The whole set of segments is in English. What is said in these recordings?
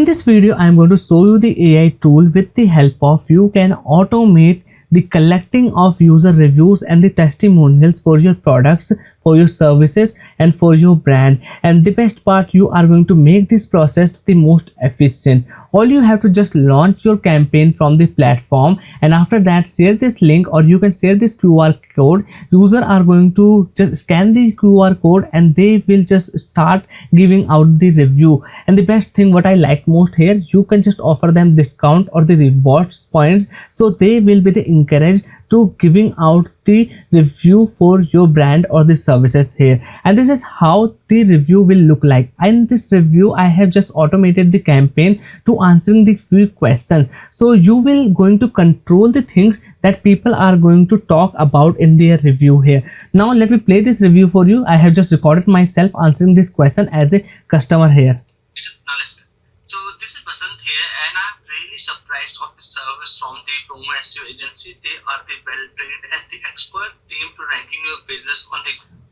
In this video, I am going to show you the AI tool with the help of you can automate the collecting of user reviews and the testimonials for your products, for your services and for your brand. And the best part, you are going to make this process the most efficient. All you have to just launch your campaign from the platform, and after that share this link, or you can share this QR code. User are going to just scan the QR code and they will just start giving out the review. And the best thing what I like most here, you can just offer them discount or the rewards points, so they will be the encouraged to giving out the review for your brand or the services here. And this is how the review will look like. In this review, I have just automated the campaign to answering the few questions, so you will going to control the things that people are going to talk about in their review here. Now let me play this review for you. I have just recorded myself answering this question as a customer here. Now listen. So this is Basant here, and I'm really surprised of the service from the promo SEO agency. They are the well-trained and the expert team to ranking your business on the.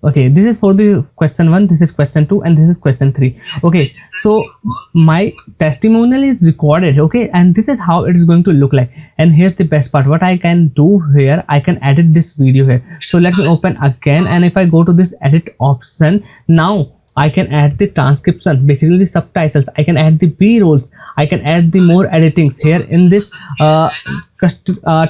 Okay, this is for the question 1, this is question 2, and this is question 3. Okay, so my testimonial is recorded, okay, and this is how it is going to look like. And here's the best part, what I can do here, I can edit this video here. So let me open again, and if I go to this edit option, now I can add the transcription, basically the subtitles. I can add the B-rolls. I can add the more editings here in this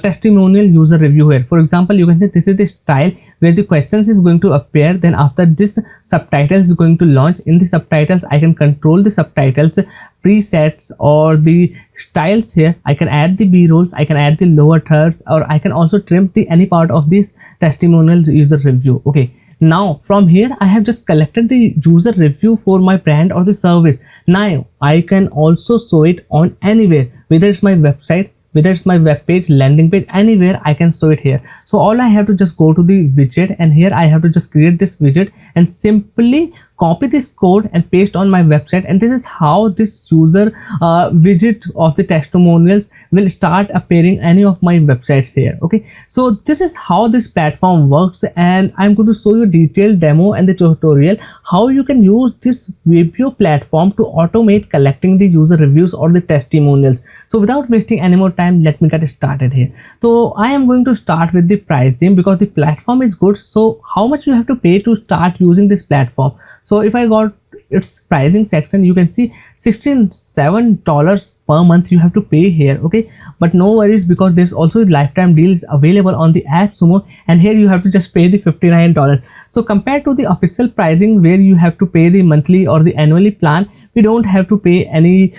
testimonial user review here. For example, you can say this is the style where the questions is going to appear. Then after this, subtitles is going to launch. In the subtitles, I can control the subtitles presets or the styles here. I can add the B-rolls. I can add the lower thirds, or I can also trim the any part of this testimonial user review. Okay. Now from here, I have just collected the user review for my brand or the service. Now I can also show it on anywhere, whether it's my website, whether it's my web page, landing page, anywhere I can show it here. So all I have to just go to the widget, and here I have to just create this widget and simply copy this code and paste on my website. And this is how this user widget of the testimonials will start appearing any of my websites here. Okay, so this is how this platform works, and I'm going to show you a detailed demo and the tutorial how you can use this Vibeo platform to automate collecting the user reviews or the testimonials. So without wasting any more time, let me get started here. So I am going to start with the pricing because the platform is good. So how much you have to pay to start using this platform? So if I got its pricing section, you can see $67 per month you have to pay here. Okay, but no worries, because there's also lifetime deals available on the AppSumo, and here you have to just pay the $59. So compared to the official pricing where you have to pay the monthly or the annually plan, we don't have to pay any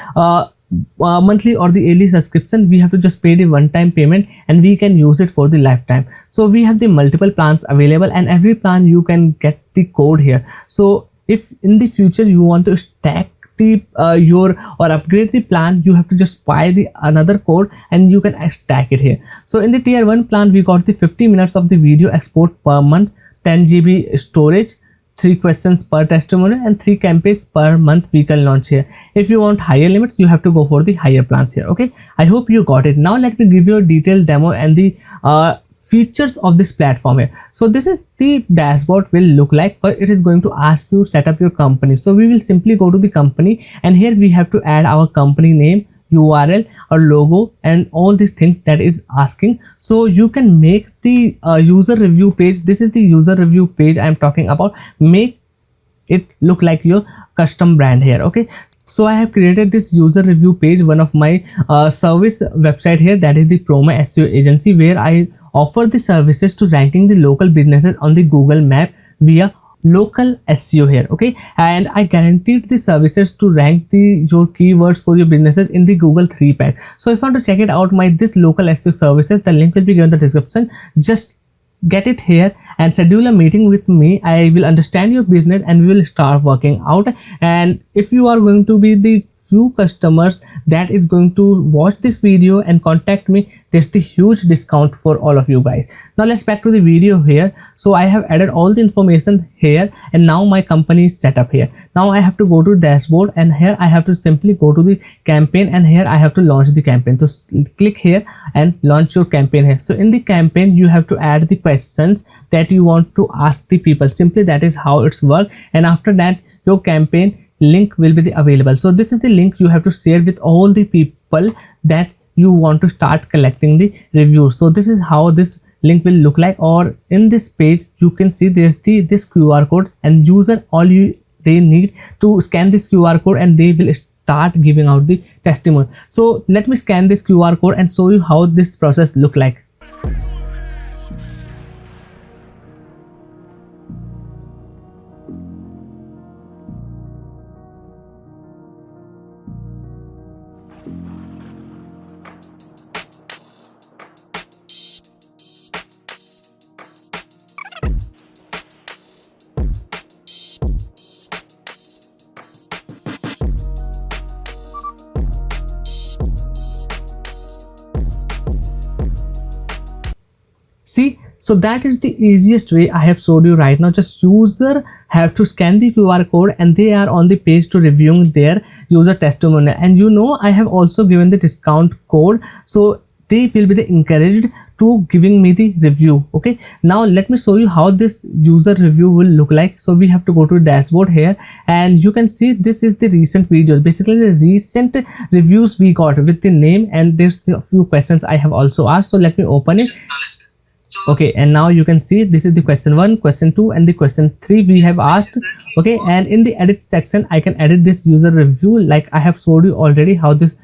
monthly or the yearly subscription. We have to just pay the one-time payment and we can use it for the lifetime. So we have the multiple plans available, and every plan you can get the code here. So if in the future you want to stack the your or upgrade the plan, you have to just buy the another code and you can stack it here. So in the tier 1 plan, we got the 50 minutes of the video export per month, 10 GB storage, 3 questions per testimonial, and 3 campaigns per month we can launch here. If you want higher limits, you have to go for the higher plans here. Okay, I hope you got it. Now let me give you a detailed demo and the features of this platform here. So this is the dashboard will look like. For it is going to ask you set up your company. So we will simply go to the company, and here we have to add our company name, URL or logo, and all these things that is asking. So you can make the user review page. This is the user review page I am talking about. Make it look like your custom brand here. Okay, so I have created this user review page, one of my service website here, that is the promo SEO agency, where I offer the services to ranking the local businesses on the Google map via local SEO here. Okay, and I guaranteed the services to rank your keywords for your businesses in the Google 3 pack. So if you want to check it out, my this local SEO services, the link will be given in the description. Just get it here and schedule a meeting with me. I will understand your business and we will start working out. And if you are going to be the few customers that is going to watch this video and contact me, there's the huge discount for all of you guys. Now let's back to the video here. So I have added all the information here, and now my company is set up here. Now I have to go to dashboard, and here I have to simply go to the campaign, and here I have to launch the campaign. So click here and launch your campaign here. So in the campaign, you have to add the questions that you want to ask the people. Simply that is how it's work. And after that, your campaign link will be available. So this is the link you have to share with all the people that you want to start collecting the reviews. So this is how this link will look like, or in this page you can see there's this QR code, and user they need to scan this QR code and they will start giving out the testimony. So let me scan this QR code and show you how this process look like. See, so that is the easiest way I have showed you right now. Just user have to scan the QR code and they are on the page to reviewing their user testimonial. And you know, I have also given the discount code, so they will be encouraged to giving me the review. Okay, now let me show you how this user review will look like. So we have to go to dashboard here, and you can see this is the recent videos, basically the recent reviews we got with the name, and there's a few questions I have also asked. So let me open it. Okay, and now you can see this is the question 1, question 2 and the question 3 we have asked. Okay, and in the edit section I can edit this user review like I have showed you already how this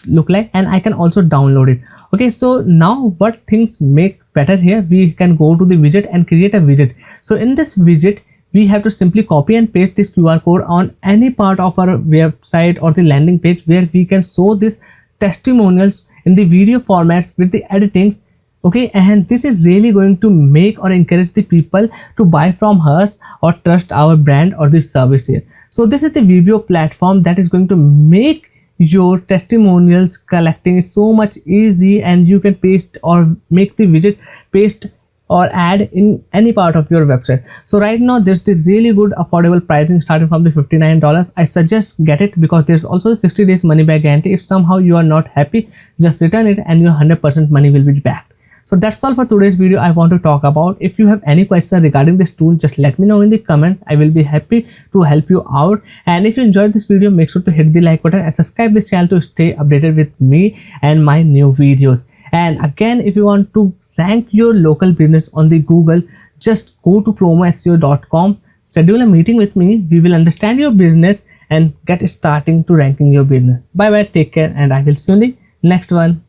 look like, and I can also download it. Okay, so now what things make better here, we can go to the widget and create a widget. So in this widget we have to simply copy and paste this QR code on any part of our website or the landing page where we can show this testimonials in the video formats with the editings. Okay, and this is really going to make or encourage the people to buy from us or trust our brand or this service here. So this is the Vibeo platform that is going to make your testimonials collecting so much easy, and you can paste or make the widget paste or add in any part of your website. So right now there's the really good affordable pricing starting from the $59. I suggest get it because there's also a 60 days money back guarantee. If somehow you are not happy, just return it and your 100% money will be back. So that's all for today's video I want to talk about. If you have any question regarding this tool, just let me know in the comments. I will be happy to help you out. And if you enjoyed this video, make sure to hit the like button and subscribe this channel to stay updated with me and my new videos. And again, if you want to rank your local business on the Google, just go to promoseo.com, schedule a meeting with me. We will understand your business and get starting to ranking your business. Bye bye, take care, and I will see you in the next one.